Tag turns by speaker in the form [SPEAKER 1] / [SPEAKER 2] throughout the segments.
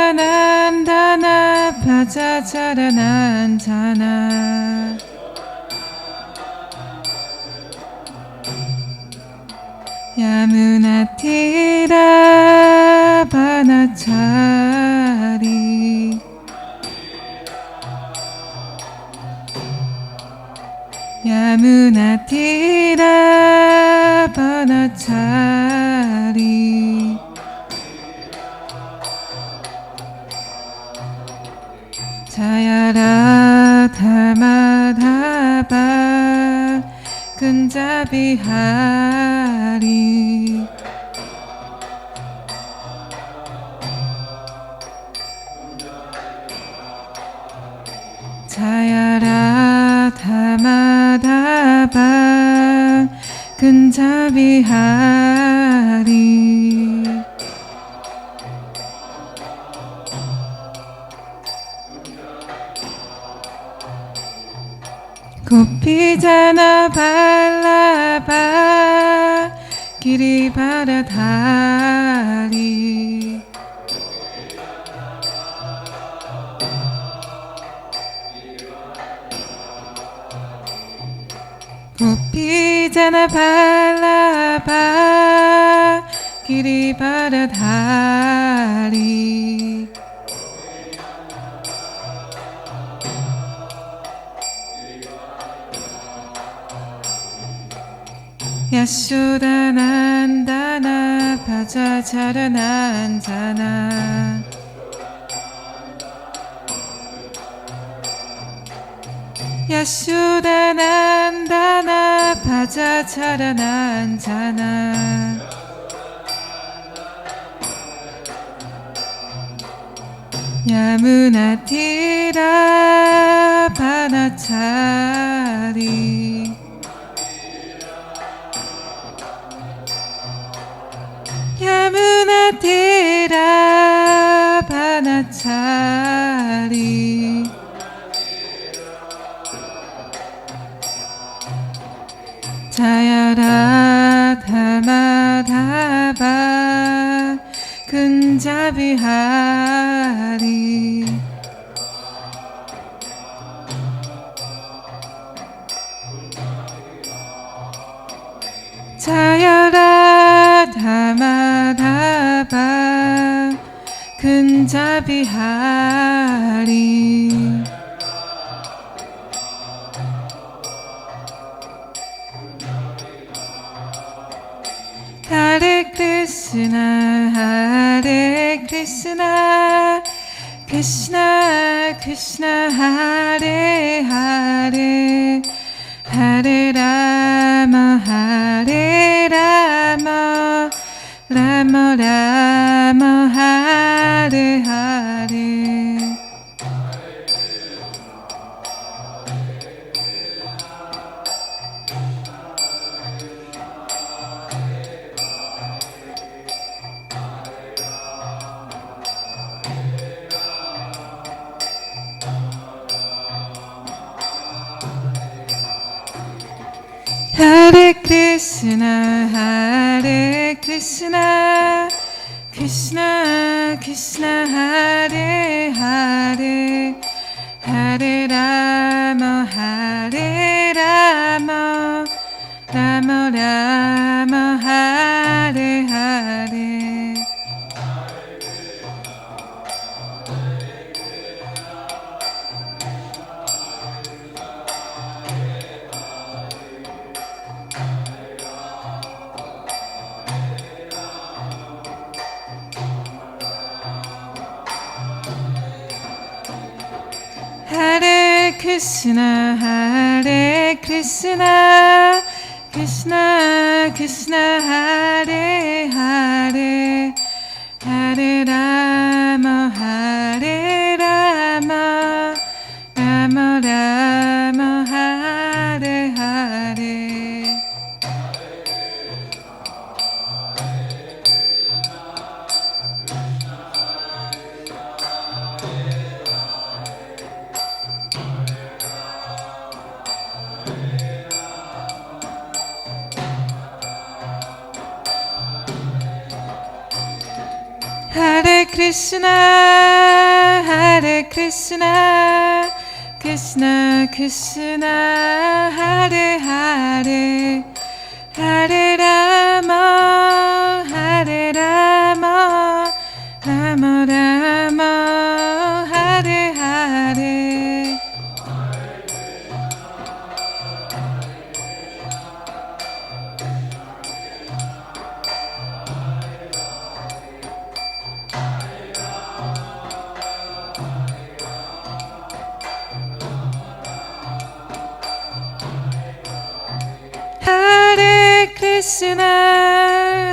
[SPEAKER 1] 야수다난다나 바자차라난자나 야무나티라 바나차리 야무나티라 바나차리 자야라 타마다바 근자비하리 자야라 타마다바 근자비하리 고피자나 발라바 기리바라다리 고피자나 발라바 기리바라다리 야수다난다나 바자차라난자나 야수다난다나 바자차라난자나 야무나티라 바나차리 야무나티라 바나차리 자야라 타마다바 근자비하리 자야라 타마다바 근자비하리 하레 크리스나 크리스나 크리스나 하레 하레 하레 라마 라마 라마 하레 하레 하레 크리스나 Hare Krishna, Krishna Krishna Hare Hare, Hare Rama, Hare Rama, Rama Rama, Hare Hare. Hare Krishna, Hare Krishna, Krishna Krishna Hare Hare, Hare Rama, Hare Rama, Rama Rama, Hare Hare. Hare Krishna, Hare Krishna, Krishna Krishna Hare Hare, Hare Rama, Hare Rama, Rama Rama, Hare Hare. Hare Krishna,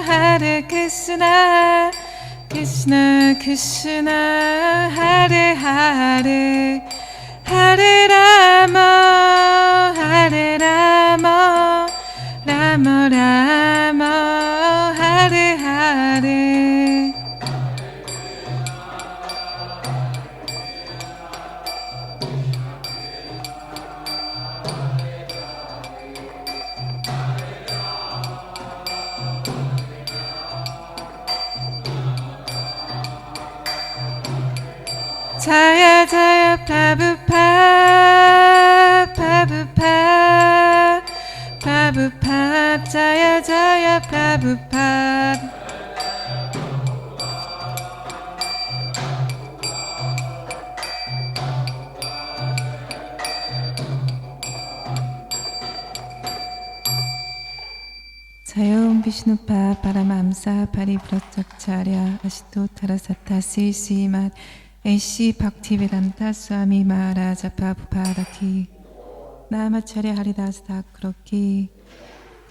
[SPEAKER 1] Hare Krishna, Krishna Krishna Hare Hare, Hare Rama, Hare Rama, Rama Rama, Hare Hare. Jaya Jaya Prabhupada, Prabhupada, Prabhupada, Jaya Jaya Prabhupada. Jayom Vishnupa Paramamsa Parivrajacharya Ashtotara Sattasi Srimad HG Bhaktivedanta Swami Maharaja Prabhupada की नामाचार्य हरिदास ठाकुर की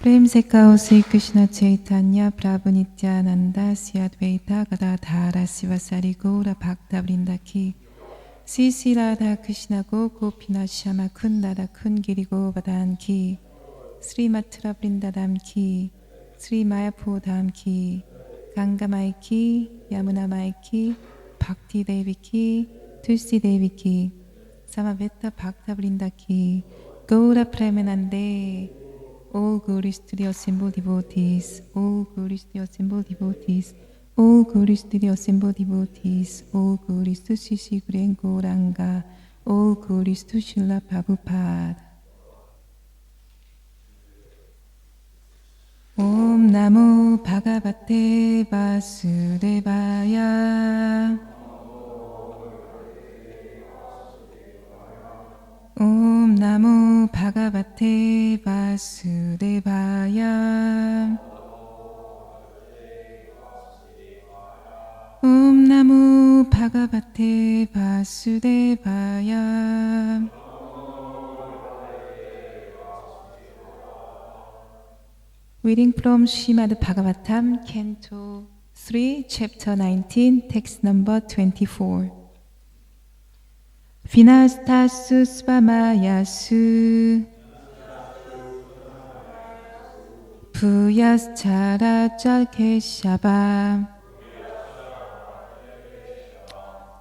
[SPEAKER 1] प्रेम से कहो श्री कृष्ण चैतन्य प्रभु नित्यानंद श्री अद्वैता गदाधर शिवसारी गौर भक्तवृंद की श्री श्री राधा कृष्ण गो गोपीनाथ श्यामा कुंद राधा कुंद गिरि गोवर्धन की श्री मथुरा वृंदावन की श्री मायापुर धाम की गंगा माई की यमुना माई की भक्ति देवी की तुलसी देवी की समवेत भक्तवृंद की गौर प्रेमानंदे. All glories to the assembled devotees, all glories to the assembled devotees, all glories to the assembled devotees, all glories to Sri Sri Guru Gauranga, all glories to Srila Prabhupada. Om Namo Bhagavate Vasudevaya. Om Namo Bhagavate Vasudevaya. Om Namo Bhagavate Vasudevaya. Reading from Srimad Bhagavatam, Canto 3, Chapter 19, Text number 24. Vinastasu svamayasu Puyaschara keshava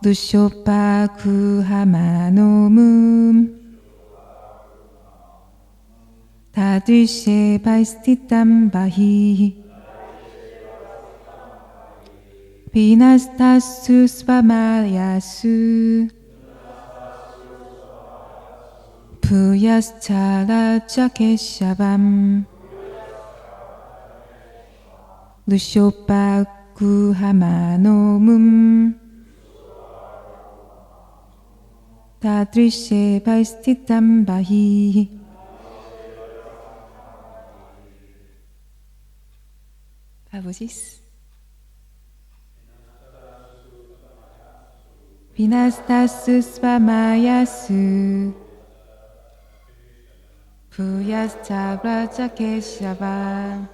[SPEAKER 1] Dushopa kuhamanomum Tadrishe Vaistitam Bahi Vinastasu Svamayasu Puyaschala Jakeshavam Lushopaguhamanomum Tadrishe Vaistitam Bahi. 가보시스. 비나스타스 스바마야스 부야스차브라자케샤바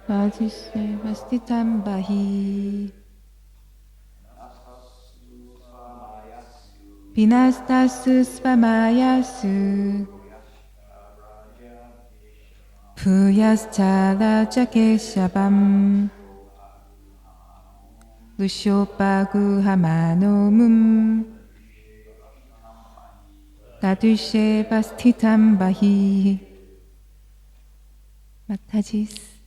[SPEAKER 1] 바지세 바스티탐바히 비나스타스 스바마야스 부야스차라자케샤밤 루쇼바구하마노문 나두쉐 바스티탐바히 마타지스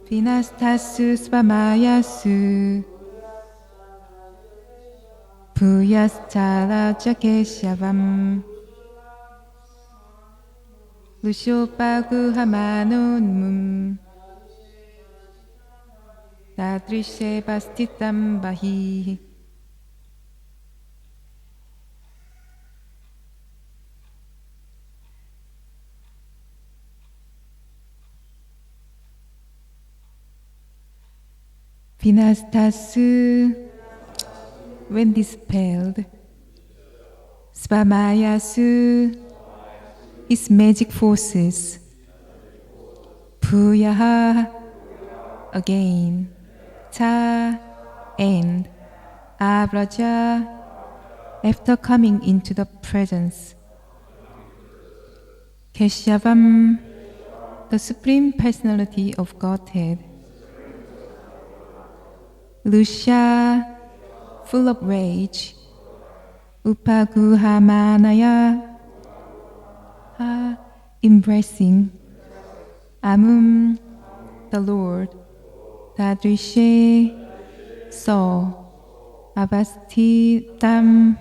[SPEAKER 1] 비나스타스 스바마야스 부야스차라자케샤밤 루쇼바구하마노문 나드리쉐 바스티탐바히. 비나스타스 when dispelled, Svamayasu his magic forces, Puyaha again, Ta and Abraja after coming into the presence, Keshavam the Supreme Personality of Godhead, Lusha full of rage, Upaguhamanaya embracing, Amum the Lord, Tadrishe saw, Avastitam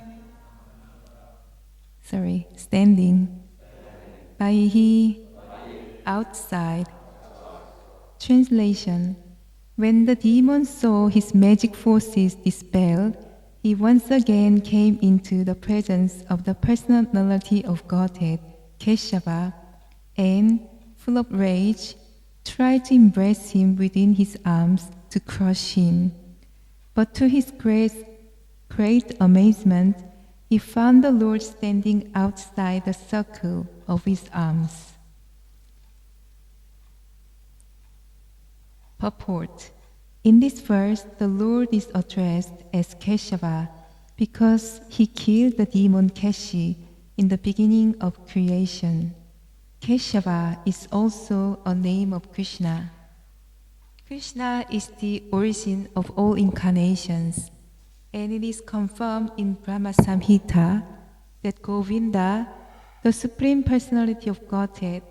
[SPEAKER 1] standing, Baihi outside. Translation. When the demon saw his magic forces dispelled, he once again came into the presence of the personality of Godhead, Keshava, and, full of rage, tried to embrace him within his arms to crush him. But to his great amazement, he found the Lord standing outside the circle of his arms. Purport. In this verse, the Lord is addressed as Keshava because he killed the demon Keshi in the beginning of creation. Keshava is also a name of Krishna. Krishna is the origin of all incarnations, and it is confirmed in Brahma Samhita that Govinda, the Supreme Personality of Godhead,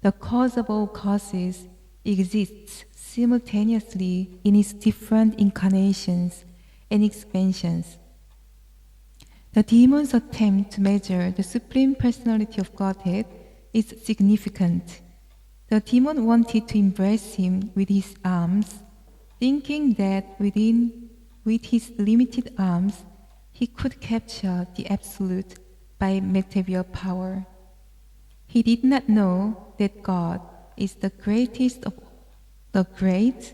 [SPEAKER 1] the cause of all causes, exists simultaneously in its different incarnations and expansions. The demon's attempt to measure the Supreme Personality of Godhead is significant. The demon wanted to embrace him with his arms, thinking that with his limited arms, he could capture the Absolute by material power. He did not know that God is the greatest of the great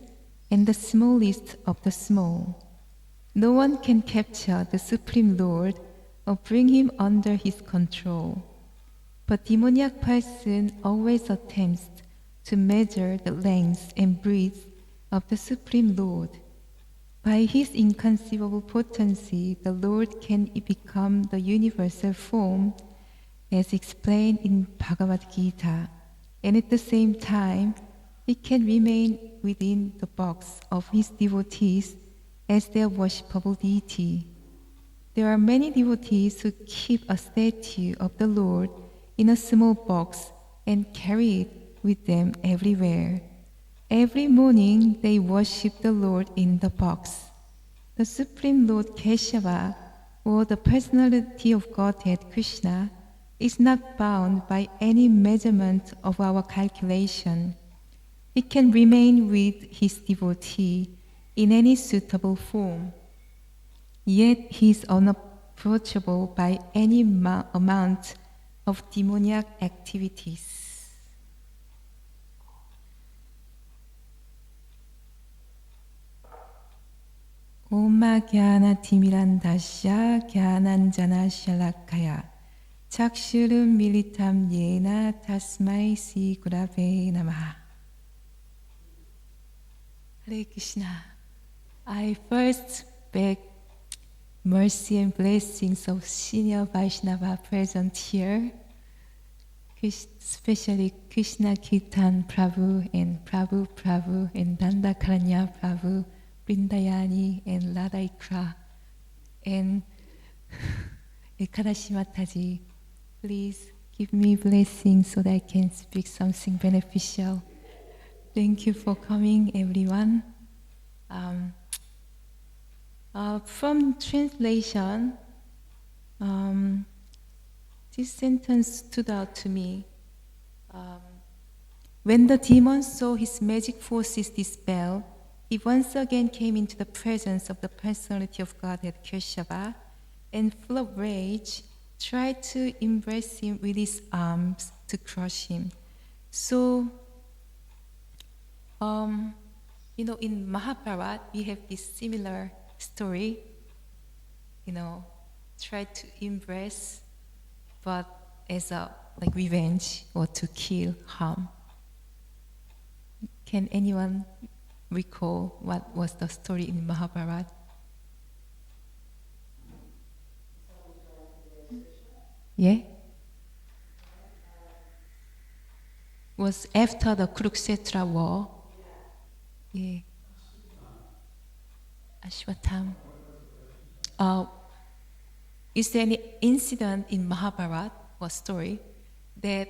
[SPEAKER 1] and the smallest of the small. No one can capture the Supreme Lord or bring him under his control. But demoniac person always attempts to measure the length and breadth of the Supreme Lord. By his inconceivable potency, the Lord can become the universal form, as explained in Bhagavad Gita, and at the same time, he can remain within the box of his devotees as their worshipable deity. There are many devotees who keep a statue of the Lord in a small box and carry it with them everywhere. Every morning they worship the Lord in the box. The Supreme Lord Keshava, or the personality of Godhead Krishna, is not bound by any measurement of our calculation. He can remain with his devotee in any suitable form. Yet he is unapproachable by any amount of demoniac activities. Oma Jnana Timirandasya Jnananjana Shalakaya Chakshurum Militam Yena Tasmai Sri Gurave Namaha. Hare Krishna. I first beg mercy and blessings of senior Vaishnava present here, especially Krishna Kirtan Prabhu and Prabhu and Dandakaranya Prabhu, Vrindayani and Radha Ikra, and Ekadashi Mataji. Please give me blessings so that I can speak something beneficial. Thank you for coming, everyone. From translation, this sentence stood out to me. When the demon saw his magic forces dispel, he once again came into the presence of the personality of Godhead Keshava, and full of rage, tried to embrace him with his arms to crush him. So, in Mahabharata, we have this similar story, tried to embrace, but as a revenge or to kill, harm. Can anyone recall what was the story in Mahabharata? Yeah? Was after the Kurukshetra war. Yeah. Ashwatam. Is there any incident in Mahabharata or story that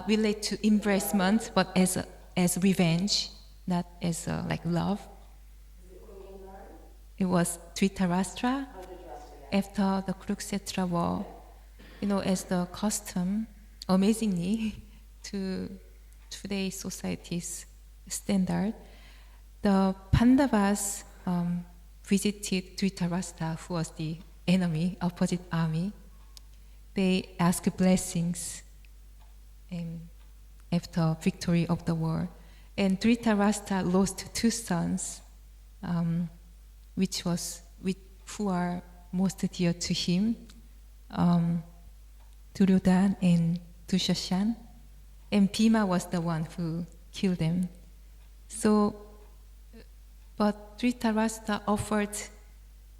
[SPEAKER 1] relate to embracement, but as revenge, not as love? It was Dhritarashtra after the Kurukshetra war. As the custom, amazingly, to today's society's standard, the Pandavas visited Dhritarashtra, who was the enemy, opposite army. They asked blessings after victory of the war. And Dhritarashtra lost two sons, who are most dear to him, Duryodhana and Dushashan. And Bhima was the one who killed them. So, but Dhritarashtra offered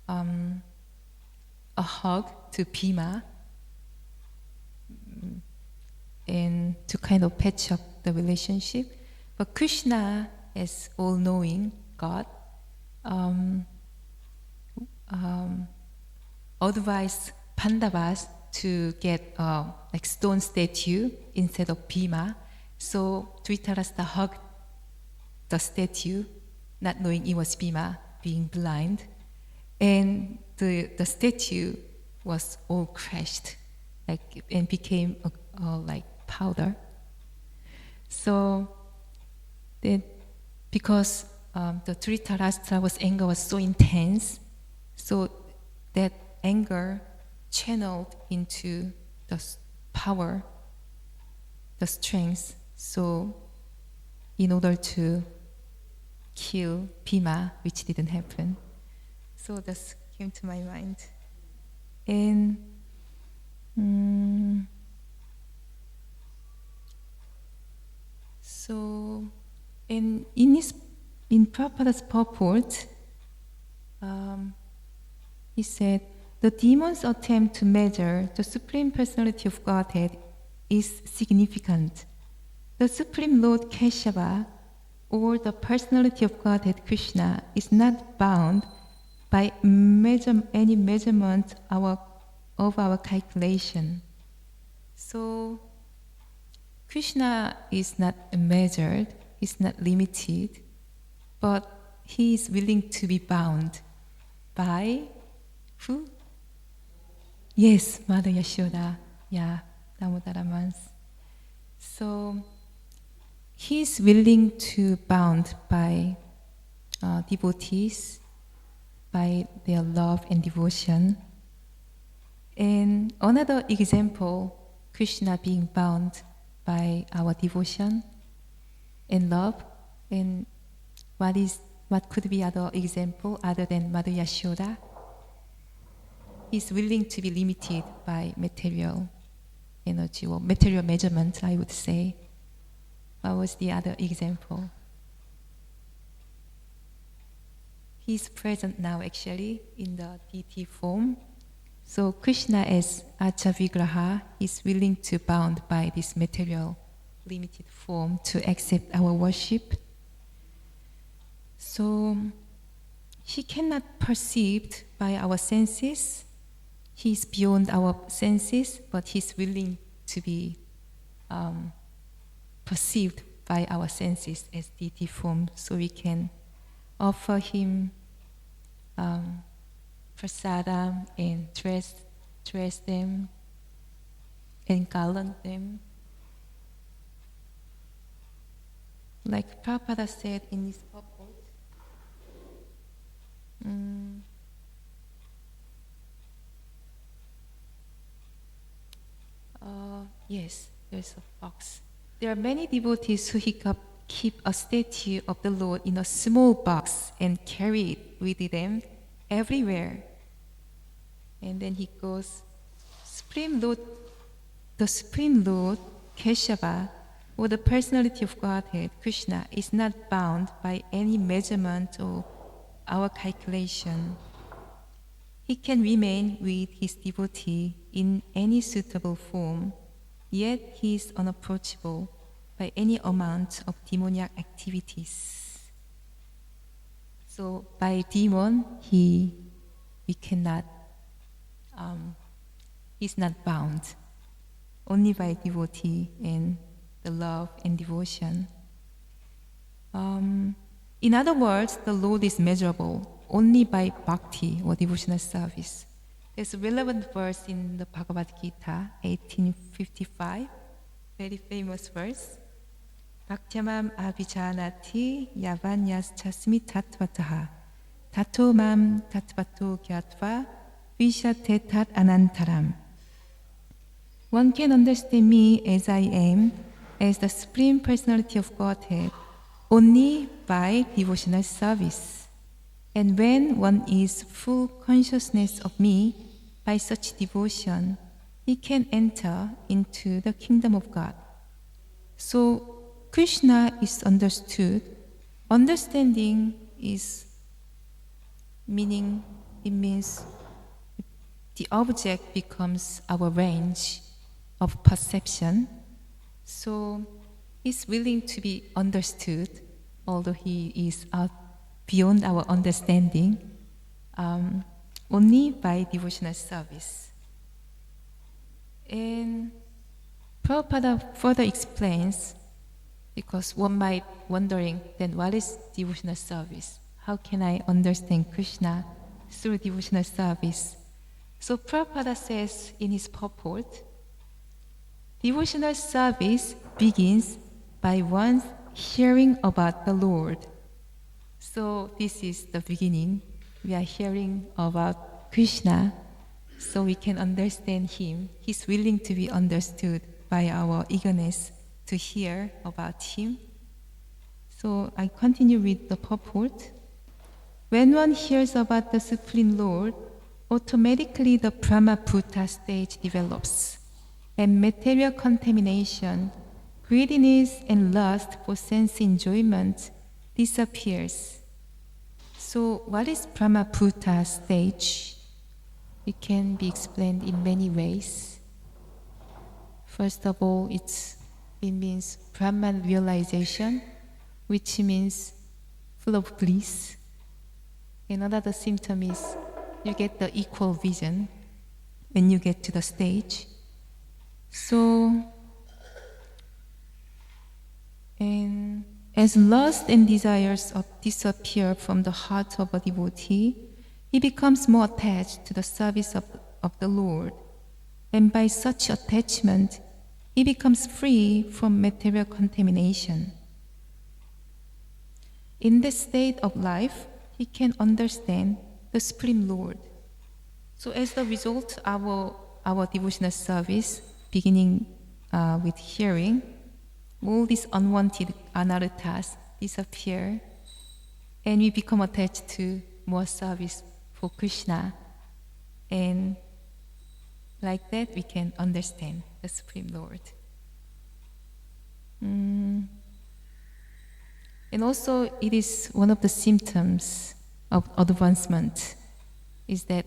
[SPEAKER 1] a hug to Bhima and to kind of patch up the relationship. But Krishna, as all-knowing God, advised Pandavas to get stone statue instead of Bhima. So Dhritarashtra hugged the statue, not knowing it was Bhima, being blind. And the statue was all crushed, and became like powder. So then, because the Dhritarashtra's anger was so intense, so that anger channeled into the power, the strength. So, in order to kill Bhima, which didn't happen. So this came to my mind. And so, in Prabhupada's purport, he said, the demon's attempt to measure the Supreme Personality of Godhead is significant. The Supreme Lord Keshava, or the Personality of Godhead Krishna, is not bound by any measurement of our calculation. So Krishna is not measured, is not limited, but he is willing to be bound by who? Yes, Mother Yashoda. Yeah, Damodara. So he is willing to bound by devotees, by their love and devotion. And another example, Krishna being bound by our devotion and love. And what could be other example other than Mother Yashoda? He's willing to be limited by material energy or material measurement, I would say. What was the other example? He's present now actually in the deity form. So Krishna as Acha Vigraha is willing to bound by this material limited form to accept our worship. So he cannot perceived by our senses. He is beyond our senses, but he's willing to be perceived by our senses as deity form, so we can offer him prasadam and dress them and garland them. Like Prabhupada said in his purport, yes, there's a box. There are many devotees who keep a statue of the Lord in a small box and carry it with them everywhere. And then he goes, the Supreme Lord, Keshava, or the personality of Godhead, Krishna, is not bound by any measurement or our calculation. He can remain with his devotee in any suitable form, yet he is unapproachable by any amount of demoniac activities. So by demon, we cannot, he's not bound, only by devotee and the love and devotion. In other words, the Lord is measurable only by bhakti or devotional service. There's a relevant verse in the Bhagavad Gita, 1855, very famous verse. Bhaktyamam abhijanati yavanyas chasmi tatvataha tato mam tatvato gyatva vishate tat anantaram. One can understand me as I am, as the Supreme Personality of Godhead, only by devotional service. And when one is full consciousness of me by such devotion, he can enter into the kingdom of God. So Krishna is understood. Understanding is meaning, it means the object becomes our range of perception. So he's willing to be understood, although he is out beyond our understanding, only by devotional service. And Prabhupada further explains, because one might wondering, then what is devotional service? How can I understand Krishna through devotional service? So Prabhupada says in his purport, devotional service begins by one's hearing about the Lord. So this is the beginning. We are hearing about Krishna, so we can understand him. He's willing to be understood by our eagerness to hear about him. So I continue with the purport. When one hears about the Supreme Lord, automatically the Brahma-Bhuta stage develops, and material contamination, greediness and lust for sense enjoyment disappears. So what is Brahma-Bhuta stage? It can be explained in many ways. First of all, it means Brahman realization, which means full of bliss. Another symptom is you get the equal vision when you get to the stage. So, and as lust and desires disappear from the heart of a devotee, he becomes more attached to the service of the Lord. And by such attachment, he becomes free from material contamination. In this state of life, he can understand the Supreme Lord. So as the result, our devotional service, beginning with hearing, all these unwanted anarthas disappear, and we become attached to more service for Krishna. And like that, we can understand the Supreme Lord. And also, it is one of the symptoms of advancement is that,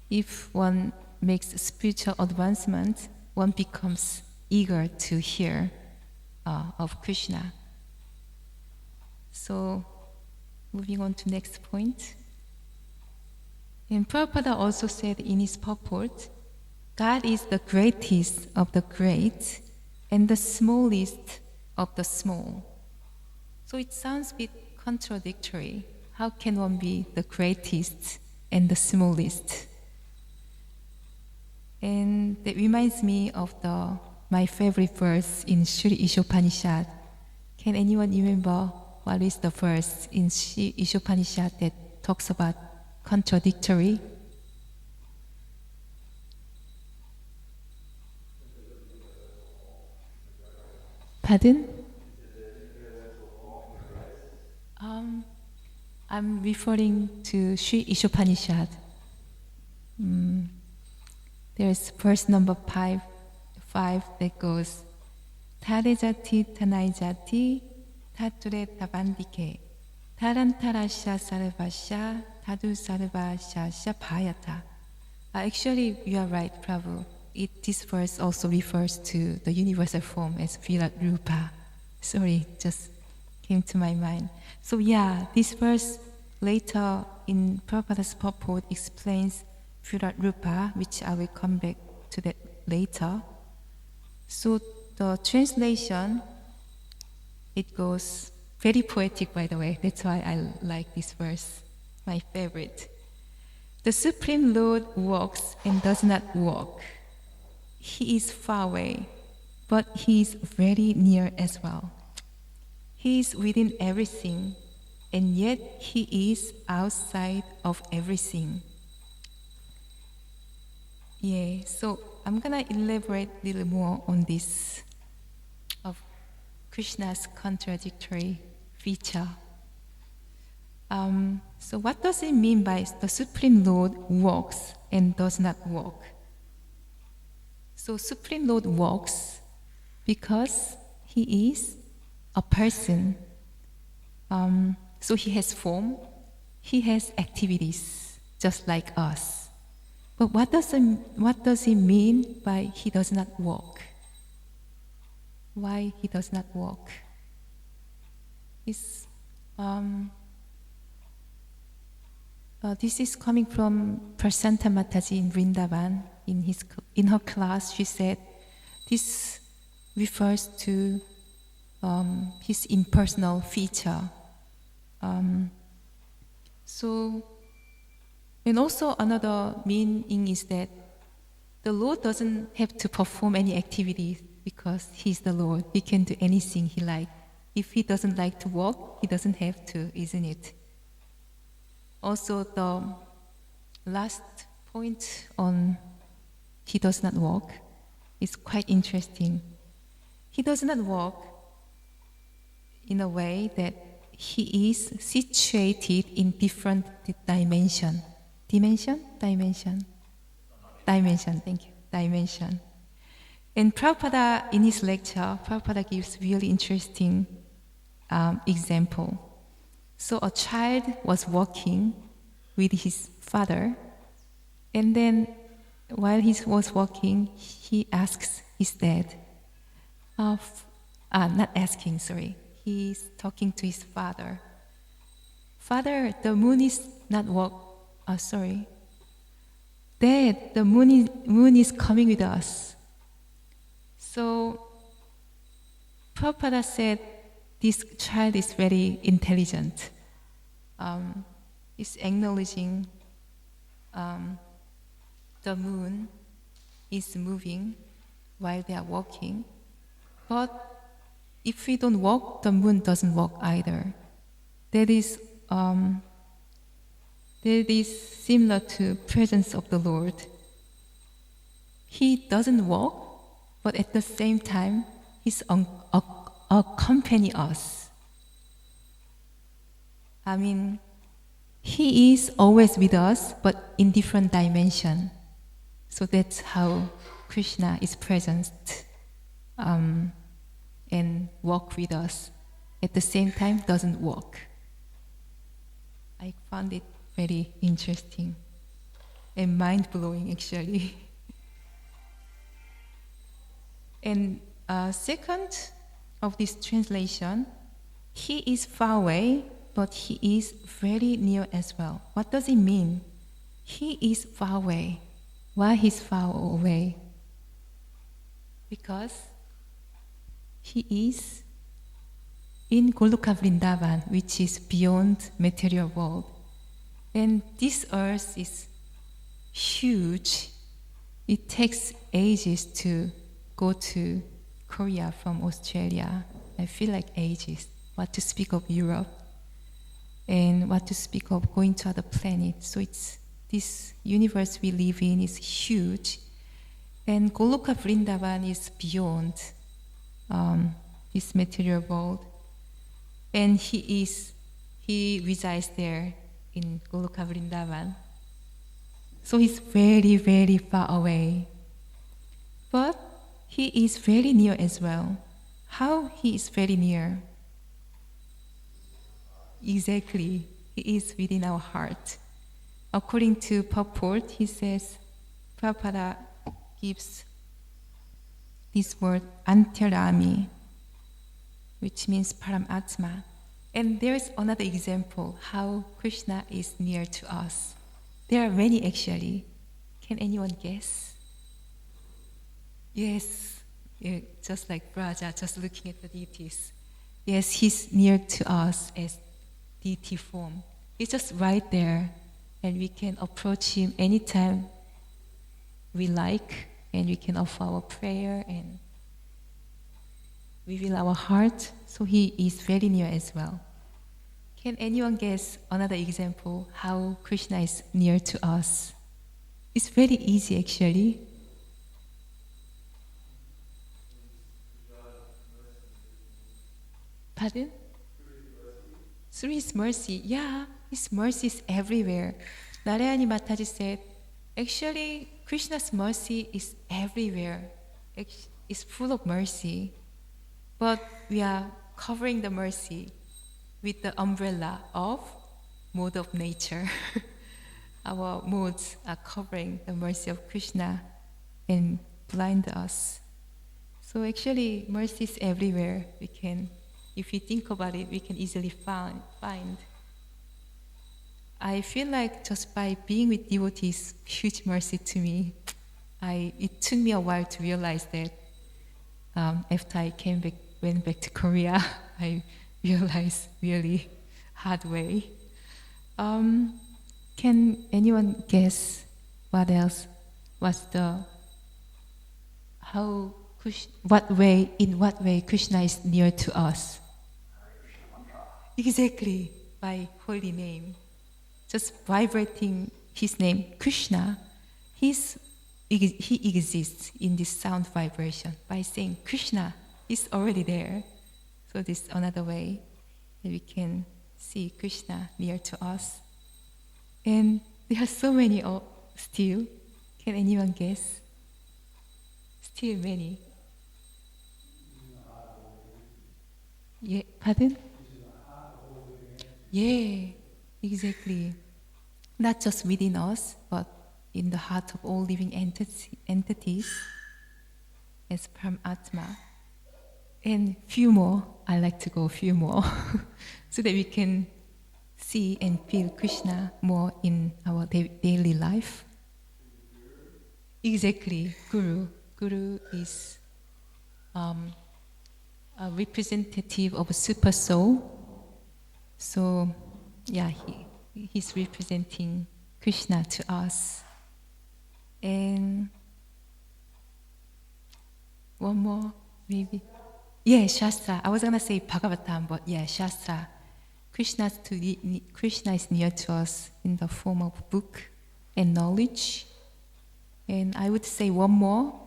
[SPEAKER 1] if one makes spiritual advancement, one becomes eager to hear of Krishna. So, moving on to next point. And Prabhupada also said in his purport, God is the greatest of the great and the smallest of the small. So it sounds a bit contradictory. How can one be the greatest and the smallest? And that reminds me of my favorite verse in Sri Ishopanishad. Can anyone remember what is the verse in Sri Ishopanishad that talks about contradictory? Pardon? I'm referring to Sri Ishopanishad. There's verse number 5 that goes, Tare jati tanai jati, tature tabandike, tarantarasya sarvasya, tadu sarvasya bhayata. Actually, you are right, Prabhu. This verse also refers to the universal form as Virat Rupa. Sorry, just came to my mind. So yeah, this verse later in Prabhupada's purport explains Virat Rupa, which I will come back to that later. So the translation, it goes very poetic, by the way. That's why I like this verse, my favorite. The Supreme Lord walks and does not walk. He is far away, but he is very near as well. He is within everything, and yet he is outside of everything. Yeah, so I'm gonna elaborate a little more on this of Krishna's contradictory feature. So what does it mean by the Supreme Lord walks and does not walk? So Supreme Lord walks because he is a person. So he has form, he has activities, just like us. But what does he mean by he does not walk? Why he does not walk? This is coming from Prasanta Mataji in Vrindavan. In her class, she said this refers to his impersonal feature. And also another meaning is that the Lord doesn't have to perform any activity because He's the Lord. He can do anything He likes. If He doesn't like to walk, He doesn't have to, isn't it? Also, the last point on He does not walk is quite interesting. He does not walk in a way that He is situated in different dimension. Dimension, thank you, dimension. And Prabhupada, in his lecture, Prabhupada gives really interesting example. So a child was walking with his father, and then while he was walking, he asks his dad, he's talking to his father. Father, the moon is not sorry. Dad, the moon is coming with us. So Prabhupada said, this child is very intelligent. He's acknowledging the moon is moving while they are walking. But if we don't walk, the moon doesn't walk either. That is similar to presence of the Lord. He doesn't walk, but at the same time, he's accompany us. I mean, he is always with us, but in different dimension. So that's how Krishna is present and walk with us. At the same time, doesn't walk. I found it very interesting and mind-blowing, actually. And second of this translation, he is far away, but he is very near as well. What does it mean? He is far away. Why he's far away? Because he is in Goloka Vrindavan, which is beyond material world. And this earth is huge. It takes ages to go to Korea from Australia. I feel like ages. What to speak of Europe, and what to speak of going to other planets. So it's this universe we live in is huge, and Goloka Vrindavan is beyond this material world, and he resides there in Goloka Vrindavan. So he's very, very far away, but he is very near as well. How he is very near? Exactly, he is within our heart. According to purport, he says, Prabhupada gives this word Antarami, which means Paramatma. And there is another example how Krishna is near to us. There are many actually. Can anyone guess? Yes, yeah, just like Braja, just looking at the deities. Yes, he's near to us as deity form. He's just right there, and we can approach him anytime we like, and we can offer our prayer and reveal our heart. So he is very near as well. Can anyone guess another example how Krishna is near to us? It's very easy actually. Pardon? Through his mercy. Yeah, his mercy is everywhere. Narayani Mataji said, actually, Krishna's mercy is everywhere. It's full of mercy. But we are covering the mercy with the umbrella of mode of nature. Our modes are covering the mercy of Krishna and blind us. So actually, mercy is everywhere. We can, if we think about it, we can easily find. I feel like just by being with devotees, huge mercy to me. It took me a while to realize that. After I went back to Korea, I realized really hard way. Can anyone guess what else was in what way Krishna is near to us? Exactly, by holy name. Just vibrating his name, Krishna, he exists in this sound vibration. By saying Krishna, he's already there. So this is another way that we can see Krishna near to us. And there are so many still. Can anyone guess? Still many. Yeah, pardon? Yeah, exactly. Not just within us, but in the heart of all living entities as Paramatma. And few more. I like to go few more so that we can see and feel Krishna more in our daily life. Exactly, Guru. Guru is a representative of a super soul. So, yeah, he's representing Krishna to us. And one more, maybe. Yeah, Shastra. I was gonna say Bhagavatam, but yeah, Shastra. Krishna is near to us in the form of book and knowledge. And I would say one more.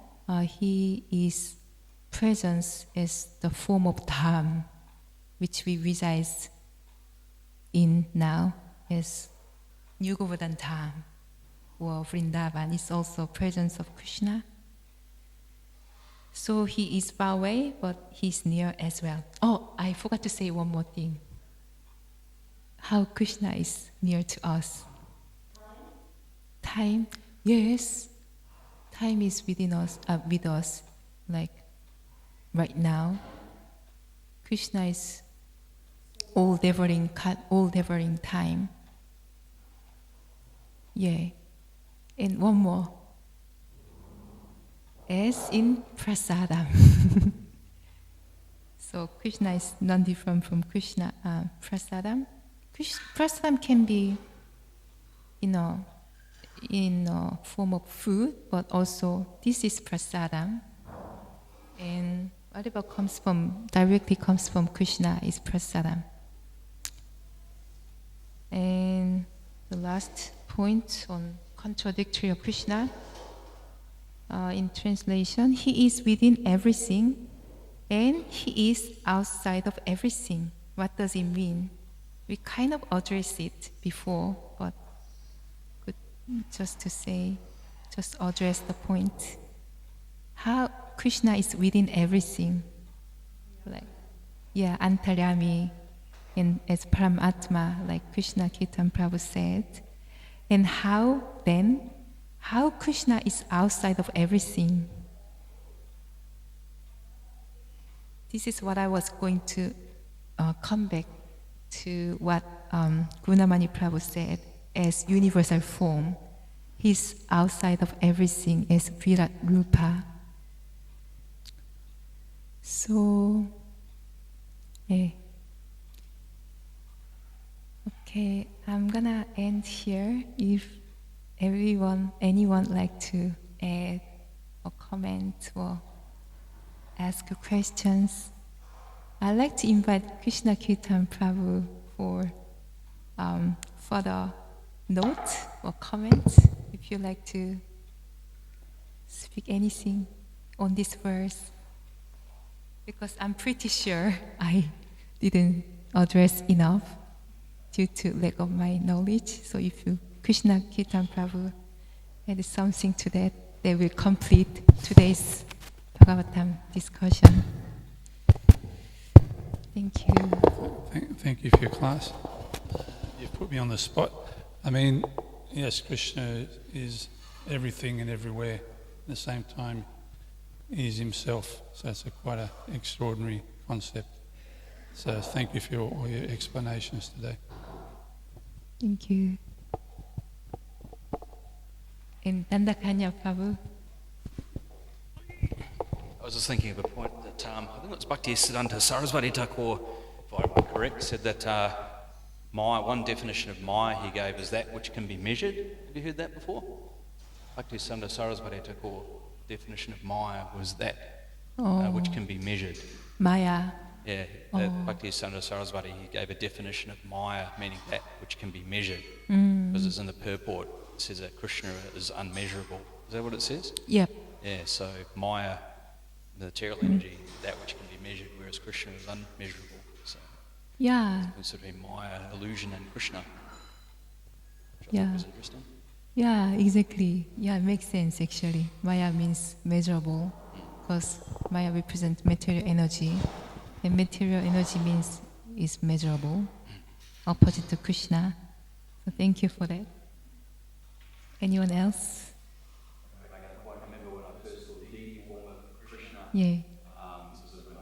[SPEAKER 1] He is presence as the form of Dham, which we reside in now as New Govardhana Dham or Vrindavan is also presence of Krishna. So he is far away, but he's near as well. Oh, I forgot to say one more thing. How Krishna is near to us. Time, yes. Time is within us, with us, like right now. Krishna is all-devouring time. Yeah. And one more. As in prasadam. So Krishna is non-different from Krishna. Prasadam. Prasadam can be, in a form of food, but also this is prasadam. And whatever directly comes from Krishna is prasadam. And the last point on contradictory of Krishna. In translation, he is within everything and he is outside of everything. What does it mean? We kind of addressed it before, but good just address the point. How Krishna is within everything. Antaryami, and as Paramatma, like Krishna Kirtan Prabhu said. And how Krishna is outside of everything. This is what I was going to come back to what Gunamani Prabhu said as universal form. He's outside of everything as Virat Rupa. So, okay, I'm gonna end here. If anyone like to add or comment or ask questions, I'd like to invite Krishna Kirtan Prabhu for further note or comment. If you'd like to speak anything on this verse, because I'm pretty sure I didn't address enough due to lack of my knowledge. So if you Krishna Kirtan Prabhu add something to that, they will complete today's Bhagavatam discussion. Thank you.
[SPEAKER 2] Thank you for your class. You've put me on the spot. I mean, yes, Krishna is everything and everywhere. At the same time, he is himself. So it's quite an extraordinary concept. So thank you for all your explanations today.
[SPEAKER 1] Thank you. And Dandakanya Prabhu.
[SPEAKER 3] I was just thinking of a point that I think it was Bhaktisiddhanta Sarasvati Thakur, if I'm correct, said that one definition of Maya he gave is that which can be measured. Have you heard that before? Bhaktisiddhanta Sarasvati Thakur definition of Maya was that which can be measured.
[SPEAKER 1] Maya.
[SPEAKER 3] Yeah, Bhaktisiddhanta Sarasvati, he gave a definition of Maya, meaning that which can be measured. Because it's in the purport, it says that Krishna is unmeasurable. Is that what it says?
[SPEAKER 1] Yep.
[SPEAKER 3] Yeah, so Maya, the material energy, that which can be measured, whereas Krishna is unmeasurable. So
[SPEAKER 1] yeah.
[SPEAKER 3] it's sort of Maya, illusion, and Krishna. Which I
[SPEAKER 1] yeah.
[SPEAKER 3] thought was interesting.
[SPEAKER 1] Yeah, exactly. Yeah, it makes sense actually. Maya means measurable because Maya represents material energy. And material energy is measurable, opposite to Krishna. So thank you for that. Anyone else?
[SPEAKER 4] I remember when I first saw the form of Krishna.
[SPEAKER 1] Yeah.
[SPEAKER 4] This was when I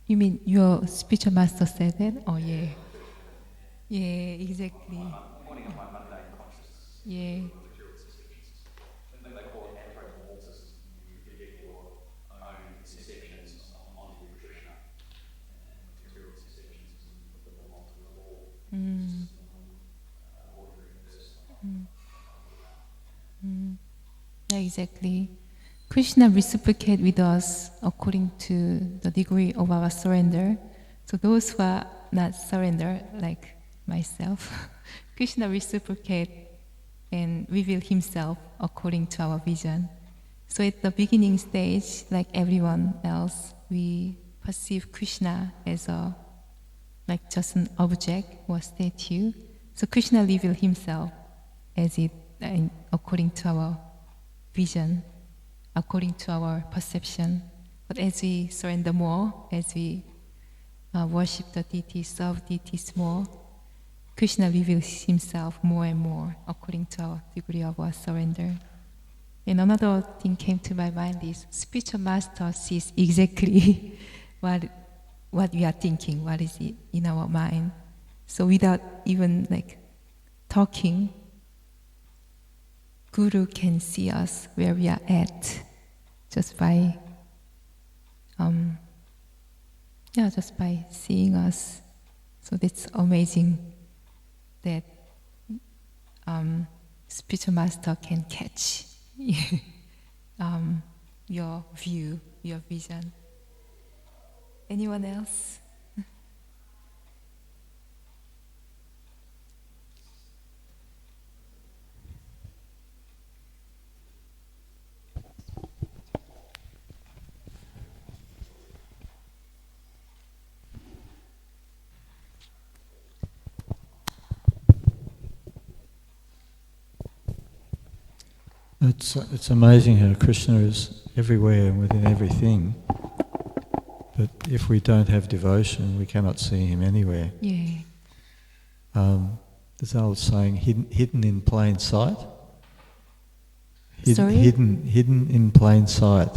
[SPEAKER 1] You mean your spiritual master said that? Oh yeah. Yeah, exactly. Yeah. Mm. Mm. Mm. Yeah, exactly. Krishna reciprocate with us according to the degree of our surrender. So those who are not surrender, like myself, Krishna reciprocate and reveal himself according to our vision. So at the beginning stage, like everyone else, we perceive Krishna as a like just an object or statue. So Krishna revealed himself as it according to our vision, according to our perception. But as we surrender more, as we worship the deities, serve deities more, Krishna reveals himself more and more according to our degree of our surrender. And another thing came to my mind is spiritual master sees exactly what we are thinking, what is in our mind. So without even like talking, Guru can see us where we are at just by just by seeing us. So that's amazing that spiritual master can catch your view, your vision. Anyone else?
[SPEAKER 4] It's amazing how Krishna is everywhere and within everything. But if we don't have devotion, we cannot see him anywhere.
[SPEAKER 1] Yeah.
[SPEAKER 4] There's an old saying, hidden in plain sight.
[SPEAKER 1] Sorry?
[SPEAKER 4] Hidden in plain sight.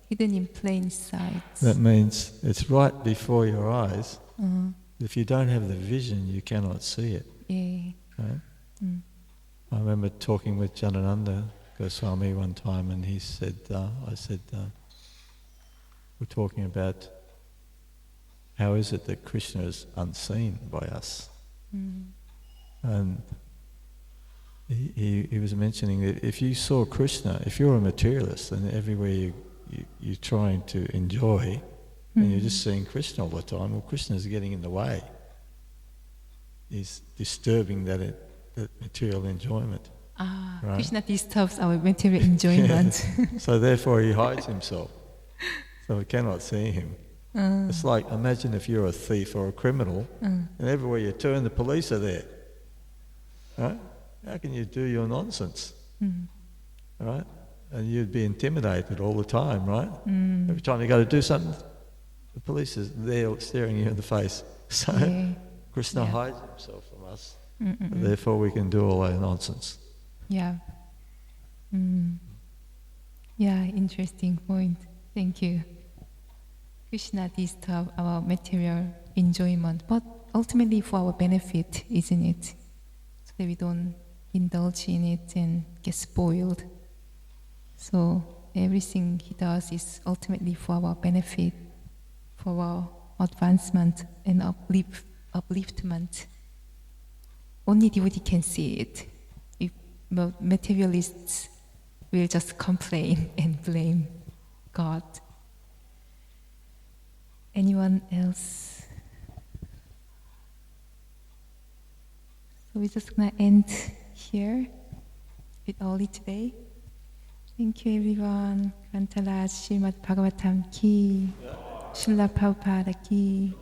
[SPEAKER 1] Hidden in plain sight.
[SPEAKER 4] That means it's right before your eyes.
[SPEAKER 1] Uh-huh.
[SPEAKER 4] If you don't have the vision, you cannot see it.
[SPEAKER 1] Yeah.
[SPEAKER 4] Right?
[SPEAKER 1] Mm.
[SPEAKER 4] I remember talking with Janananda Goswami one time, and he said, we're talking about how is it that Krishna is unseen by us?
[SPEAKER 1] Mm.
[SPEAKER 4] And he was mentioning that if you saw Krishna, if you're a materialist and everywhere you're trying to enjoy, and you're just seeing Krishna all the time, well, Krishna's getting in the way. He's disturbing that material enjoyment. Right?
[SPEAKER 1] Krishna disturbs our material enjoyment.
[SPEAKER 4] Yeah. So therefore he hides himself. So we cannot see him. It's like, imagine if you're a thief or a criminal, and everywhere you turn, the police are there. Right? How can you do your nonsense? Right? And you'd be intimidated all the time, right? Every time you go to do something, the police is there staring you in the face. So Krishna hides himself from us. Therefore we can do all our nonsense.
[SPEAKER 1] Yeah. Yeah, interesting point. Thank you. Krishna disturbs our material enjoyment, but ultimately for our benefit, isn't it? So that we don't indulge in it and get spoiled. So everything he does is ultimately for our benefit, for our advancement and upliftment. Only devotee can see it. If materialists will just complain and blame God. Anyone else? So we're just gonna end here a bit early today. Thank you, everyone. Grantaraj Srimad Bhagavatam ki, Srila Prabhupada ki.